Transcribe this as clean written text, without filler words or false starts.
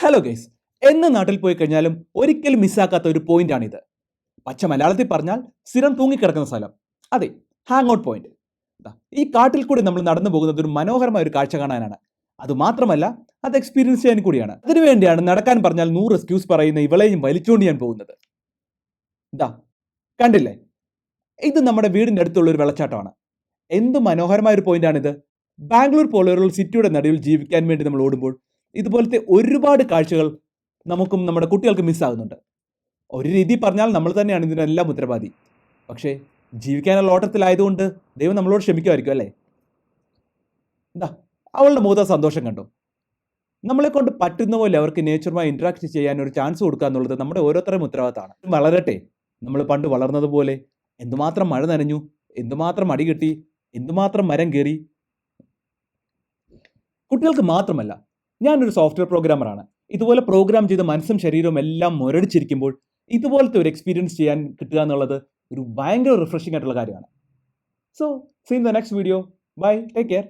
Hello guys, എന്ന് നാട്ടിൽ പോയി കഴിഞ്ഞാലും ഒരിക്കലും മിസ്സാക്കാത്ത ഒരു പോയിന്റാണിത്. പച്ച മലയാളത്തിൽ പറഞ്ഞാൽ സ്ഥിരം തൂങ്ങിക്കിടക്കുന്ന സ്ഥലം. അതെ, ഹാങ് ഔട്ട് പോയിന്റ്. ഈ കാട്ടിൽ കൂടി നമ്മൾ നടന്നു പോകുന്നത് ഒരു മനോഹരമായ ഒരു കാഴ്ച കാണാനാണ്. അതുമാത്രമല്ല, അത് എക്സ്പീരിയൻസ് ചെയ്യാൻ കൂടിയാണ്. അതിനുവേണ്ടിയാണ് നടക്കാൻ പറഞ്ഞാൽ 100 എക്സ്ക്യൂസ് പറയുന്ന ഇവളെയും വലിച്ചുകൊണ്ട് ഞാൻ പോകുന്നത്. ഇതാ കണ്ടില്ലേ, ഇത് നമ്മുടെ വീടിന്റെ അടുത്തുള്ള ഒരു വെള്ളച്ചാട്ടമാണ്. എന്ത് മനോഹരമായ ഒരു പോയിന്റാണിത്. ബാംഗ്ലൂർ പോലുള്ള സിറ്റിയുടെ നടുവിൽ ജീവിക്കാൻ വേണ്ടി നമ്മൾ ഓടുമ്പോൾ ഇതുപോലത്തെ ഒരുപാട് കാഴ്ചകൾ നമുക്കും നമ്മുടെ കുട്ടികൾക്ക് മിസ്സാകുന്നുണ്ട്. ഒരു രീതി പറഞ്ഞാൽ നമ്മൾ തന്നെയാണ് ഇതിനെല്ലാം ഉത്തരവാദി. പക്ഷേ ജീവിക്കാനുള്ള ഓട്ടത്തിലായതുകൊണ്ട് ദൈവം നമ്മളോട് ക്ഷമിക്കുമായിരിക്കും അല്ലേ. എന്താ അവളുടെ മുഖത്തെ സന്തോഷം കണ്ടു. നമ്മളെ കൊണ്ട് പറ്റുന്ന പോലെ അവർക്ക് നേച്ചറുമായി ഇൻട്രാക്ട് ചെയ്യാൻ ഒരു ചാൻസ് കൊടുക്കുക എന്നുള്ളത് നമ്മുടെ ഓരോരുത്തരുടെയും ഉത്തരവാദിത്തമാണ്. വളരട്ടെ. നമ്മൾ പണ്ട് വളർന്നതുപോലെ എന്തുമാത്രം മഴ നനഞ്ഞു, എന്തുമാത്രം അടി കിട്ടി, എന്തുമാത്രം മരം കയറി. കുട്ടികൾക്ക് മാത്രമല്ല, ഞാനൊരു സോഫ്റ്റ്വെയർ പ്രോഗ്രാമറാണ്. ഇതുപോലെ പ്രോഗ്രാം ചെയ്ത മനസ്സും ശരീരവും എല്ലാം മുരടിച്ചിരിക്കുമ്പോൾ ഇതുപോലത്തെ ഒരു എക്സ്പീരിയൻസ് ചെയ്യാൻ കിട്ടുക എന്നുള്ളത് ഒരു ഭയങ്കര റിഫ്രഷിംഗ് ആയിട്ടുള്ള കാര്യമാണ്. So see in the next video. Bye, take care.